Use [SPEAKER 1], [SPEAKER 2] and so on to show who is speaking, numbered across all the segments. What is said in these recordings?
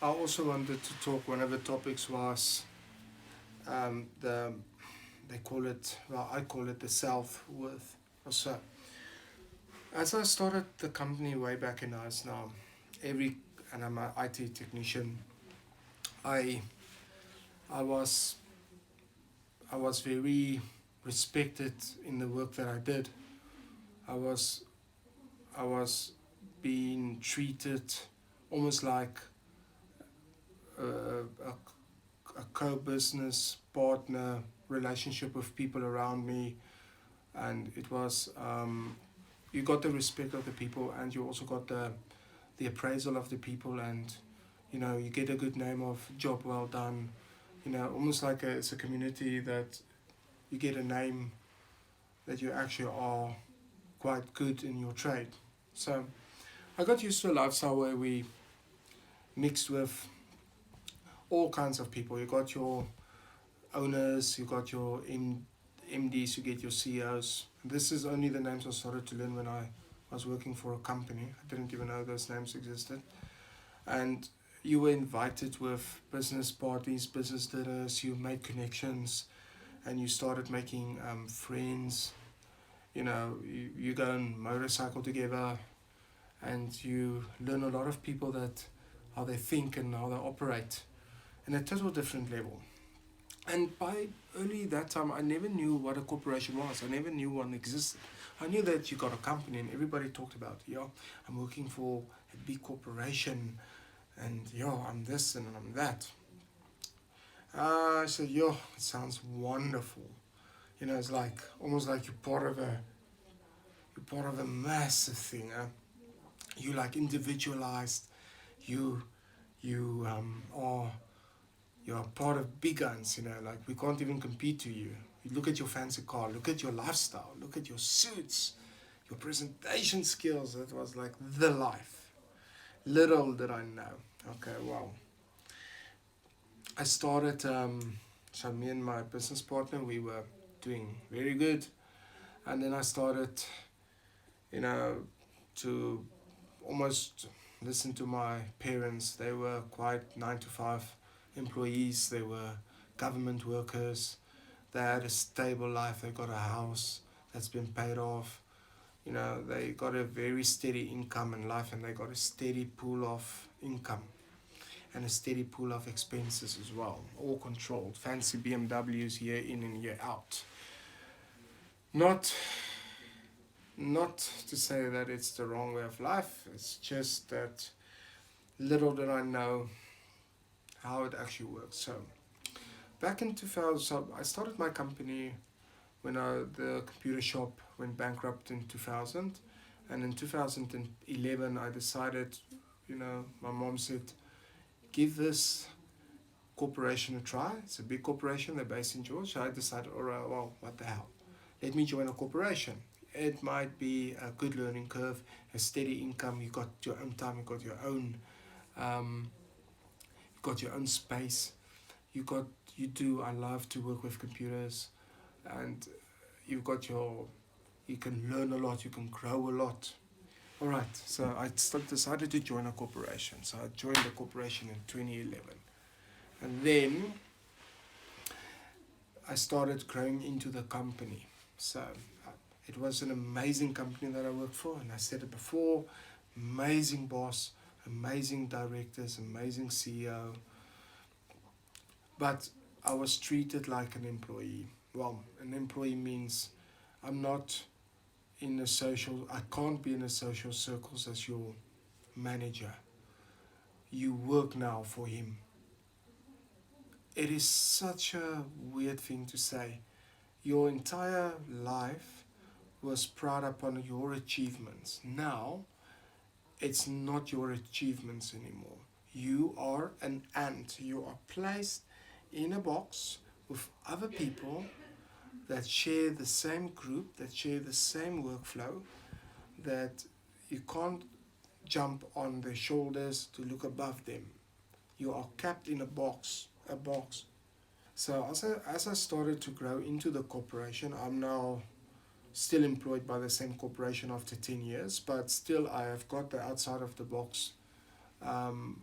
[SPEAKER 1] I also wanted to talk. One of the topics was the they call it, well, I call it the self worth. So as I started the company way back in us now, every and I'm an IT technician. I I was I was very respected in the work that I did. I was I was being treated almost like a co-business partner relationship with people around me, and it was you got the respect of the people, and you also got the appraisal of the people, and you get a good name of job well done. Almost like it's a community that you get a name that you actually are quite good in your trade. So I got used to a lifestyle where we mixed with all kinds of people. You got your owners, you got your MDs, you get your CEOs. This is only the names I started to learn when I was working for a company. I didn't even know those names existed. And you were invited with business parties, business dinners, you made connections, and you started making friends. You go and motorcycle together, and you learn a lot of people, that how they think and how they operate in a total different level. And by early that time, I never knew what a corporation was. I never knew one existed. I knew that you got a company and everybody talked about, I'm working for a big corporation, and I'm this and I'm that. I said, it sounds wonderful. It's like almost like you're part of a massive thing. You like individualized. You you are you're part of big guns. Like we can't even compete to you. You look at your fancy car, look at your lifestyle, look at your suits, your presentation skills. That was like the life. Little did I know. Okay, well, I started. So me and my business partner, we were doing very good, and then I started, you know, to almost listen to my parents. They were quite 9 to 5 employees. They were government workers. They had a stable life. They got a house that's been paid off. They got a very steady income in life, and they got a steady pool of income and a steady pool of expenses as well, all controlled. Fancy BMWs year in and year out. Not not to say that it's the wrong way of life. It's just that little did I know how it actually works. So back in 2000, so I started my company when the computer shop went bankrupt in 2000, and in 2011 I decided, my mom said, give this corporation a try. It's a big corporation. They're based in Georgia. So I decided, all right, well, what the hell? Let me join a corporation. It might be a good learning curve, a steady income. You got your own time. You got your own, um, you got your own space. You do. I love to work with computers, and you've got your. You can learn a lot. You can grow a lot. All right. So I decided to join a corporation. So I joined the corporation in 2011, and then I started growing into the company. So it was an amazing company that I worked for, and I said it before, amazing boss, amazing directors, amazing CEO, but I was treated like an employee. Well, an employee means I'm not I can't be in a social circles as your manager. You work now for him. It is such a weird thing to say. Your entire life was proud upon your achievements. Now, it's not your achievements anymore. You are an ant. You are placed in a box with other people that share the same group, that share the same workflow, that you can't jump on their shoulders to look above them. You are kept in a box. So as I started to grow into the corporation, I'm now still employed by the same corporation after 10 years, but still I have got the outside of the box um,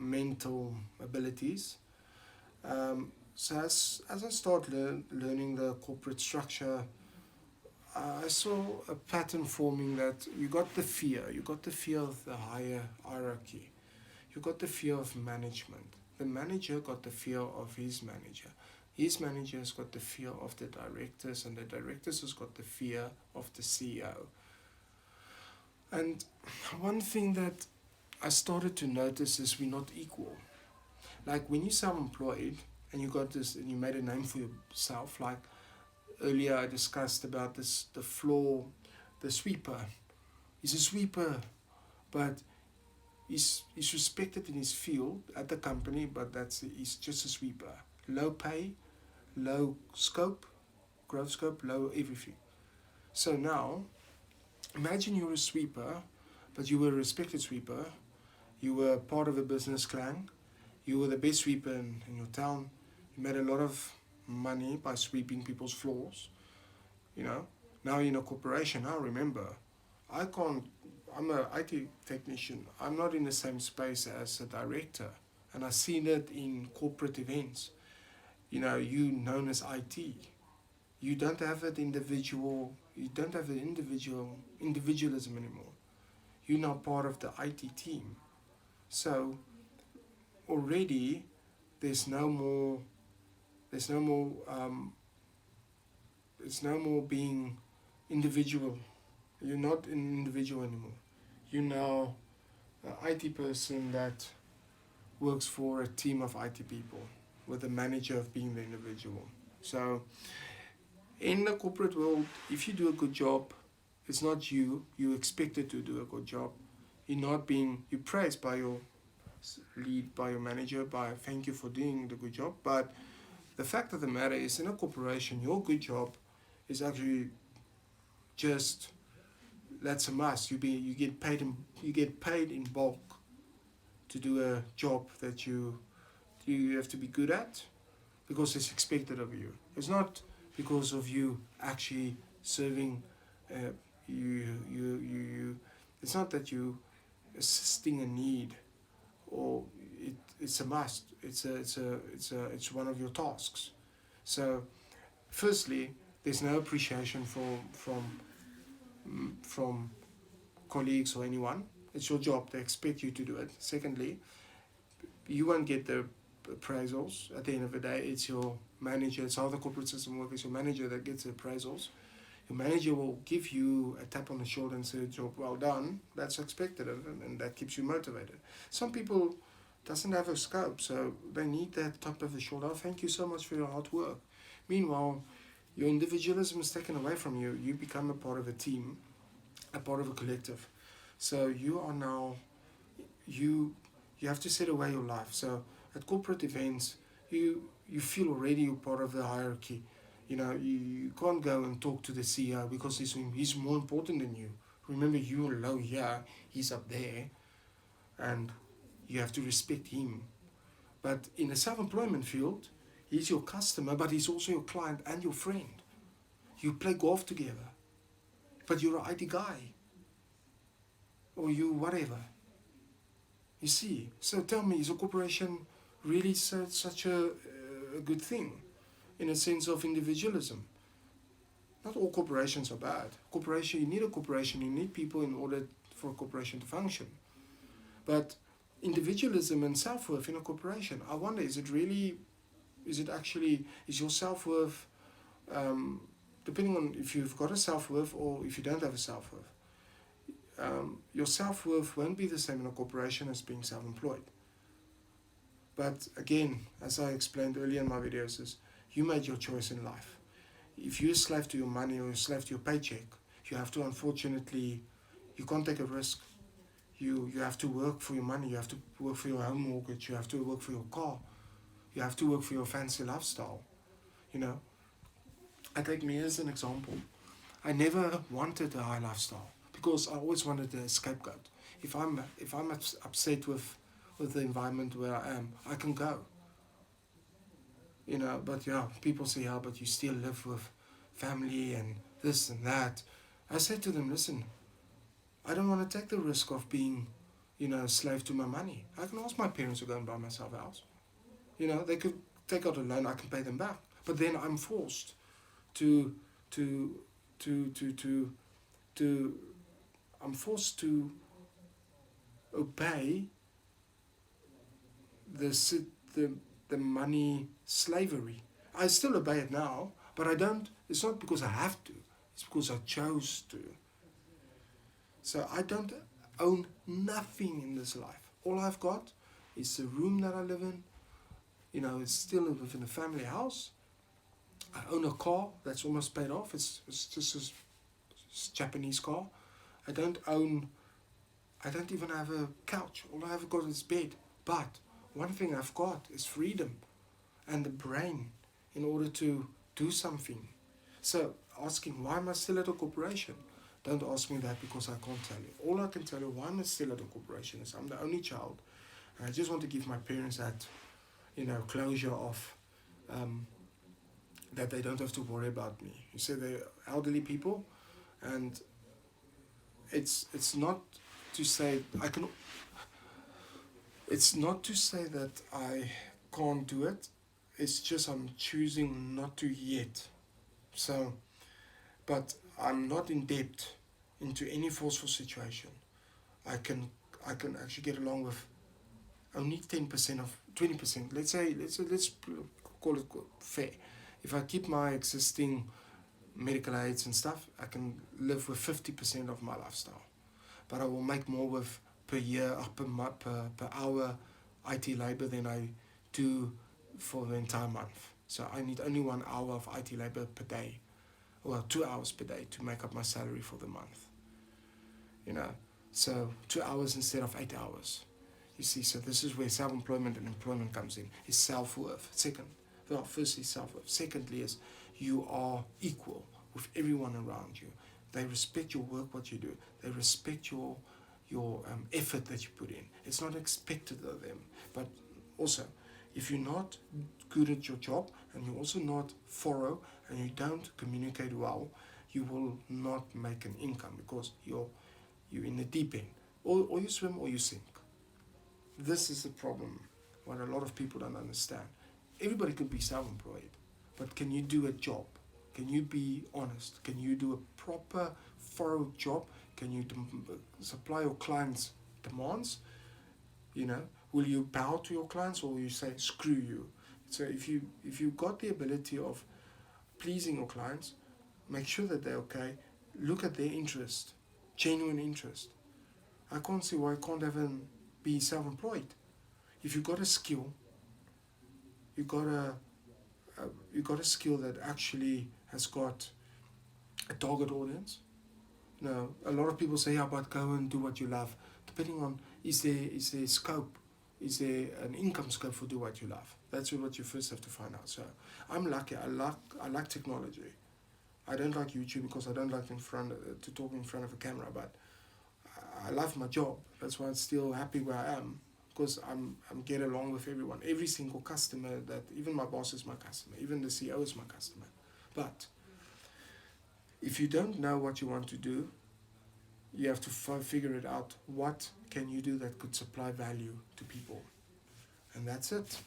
[SPEAKER 1] mental abilities. So as I start learning the corporate structure, I saw a pattern forming that you got the fear. You got the fear of the higher hierarchy. You got the fear of management. The manager got the fear of his manager. His manager's got the fear of the directors, and the directors has got the fear of the CEO. And one thing that I started to notice is we're not equal. Like when you're self-employed and you got this and you made a name for yourself, like earlier I discussed about this, the sweeper. He's a sweeper, but he's respected in his field at the company, but he's just a sweeper. Low pay, low scope, growth scope, low everything. So now, imagine you're a sweeper, but you were a respected sweeper. You were part of a business clan. You were the best sweeper in your town. You made a lot of money by sweeping people's floors. You know, now you're in a corporation. Now remember, I'm an IT technician. I'm not in the same space as a director. And I've seen it in corporate events. You know, you known as IT. You don't have that individualism anymore. You're now part of the IT team. So already there's no more being individual. You're not an individual anymore. You're now an IT person that works for a team of IT people with the manager of being the individual. So in the corporate world, if you do a good job, it's not you're expected to do a good job. You're praised by your lead, by your manager, by thank you for doing the good job. But the fact of the matter is, in a corporation, your good job is actually just, that's a must. You get paid in bulk to do a job that you have to be good at, because it's expected of you. It's not because of you actually serving. It's not that you assisting a need, or it's a must. It's one of your tasks. So, firstly, there's no appreciation from colleagues or anyone. It's your job. They expect you to do it. Secondly, you won't get the appraisals. At the end of the day, it's your manager. It's how the corporate system works. It's your manager that gets the appraisals. Your manager will give you a tap on the shoulder and say, job well done. That's expected of them, and that keeps you motivated. Some people doesn't have a scope, so they need that tap of the shoulder. Oh, thank you so much for your hard work. Meanwhile, your individualism is taken away from you. You become a part of a team, a part of a collective. So you are now, you have to set away your life. So at corporate events, you feel already you're part of the hierarchy. You know, you can't go and talk to the CEO because he's more important than you. Remember, you're low here, he's up there, and you have to respect him. But in a self-employment field, he's your customer, but he's also your client and your friend. You play golf together, but you're an IT guy, or you whatever. You see, so tell me, is a corporation really such a good thing in a sense of individualism? Not all corporations are bad. You need a corporation, you need people in order for a corporation to function. But individualism and self-worth in a corporation, I wonder, is your self-worth, depending on if you've got a self-worth or if you don't have a self-worth, your self-worth won't be the same in a corporation as being self-employed. But again, as I explained earlier in my videos, is you made your choice in life. If you're a slave to your money or a slave to your paycheck, you have to, unfortunately, you can't take a risk. You have to work for your money, you have to work for your home mortgage, you have to work for your car, you have to work for your fancy lifestyle. You know, I take me as an example. I never wanted a high lifestyle because I always wanted a scapegoat. If I'm upset with the environment where I am, I can go. You know, but yeah, people say, yeah, but you still live with family and this and that. I said to them, listen, I don't want to take the risk of being slave to my money. I can ask my parents to go and buy myself a house. They could take out a loan, I can pay them back. But then I'm forced to to to to to to I'm forced to obey the money slavery. I still obey it now, but I don't. It's not because I have to. It's because I chose to. So I don't own nothing in this life. All I've got is the room that I live in. It's still within a family house. I own a car that's almost paid off. It's just a Japanese car. I don't even have a couch. All I have got is bed. But one thing I've got is freedom and the brain in order to do something. So asking why am I still at a corporation? Don't ask me that because I can't tell you. All I can tell you why I'm still at a corporation is I'm the only child, and I just want to give my parents that, closure of that they don't have to worry about me. You say they're elderly people, and it's not to say I can. It's not to say that I can't do it. It's just I'm choosing not to yet. So, but I'm not in debt into any forceful situation. I can actually get along with only 10% of 20%. Let's call it fair. If I keep my existing medical aids and stuff, I can live with 50% of my lifestyle. But I will make more with per year, per hour IT labor than I do for the entire month. So I need only 1 hour of IT labor per day, well, 2 hours per day to make up my salary for the month. So 2 hours instead of 8 hours. You see, so this is where self-employment and employment comes in. Is self-worth. Firstly, self-worth. Secondly, is you are equal with everyone around you. They respect your work, what you do. They respect your effort that you put in. It's not expected of them. But also, if you're not good at your job and you're also not thorough and you don't communicate well, you will not make an income because you're in the deep end. Or you swim or you sink. This is the problem, what a lot of people don't understand. Everybody could be self-employed, but can you do a job? Can you be honest? Can you do a proper, thorough job? Can you supply your clients' demands? Will you bow to your clients or will you say, screw you? So if you got the ability of pleasing your clients, make sure that they're okay, look at their interest, genuine interest. I can't see why I can't even be self-employed. If you got a skill, you got a skill that actually has got a target audience. A lot of people say, yeah, but go and do what you love. Depending on, is there scope? Is there an income scope for do what you love? That's what you first have to find out. So I'm lucky. I like technology. I don't like YouTube because I don't like to talk in front of a camera, but I love my job. That's why I'm still happy where I am, because I'm get along with everyone. Every single customer, that even my boss is my customer, even the CEO is my customer. But if you don't know what you want to do, you have to figure it out. What can you do that could supply value to people? And that's it.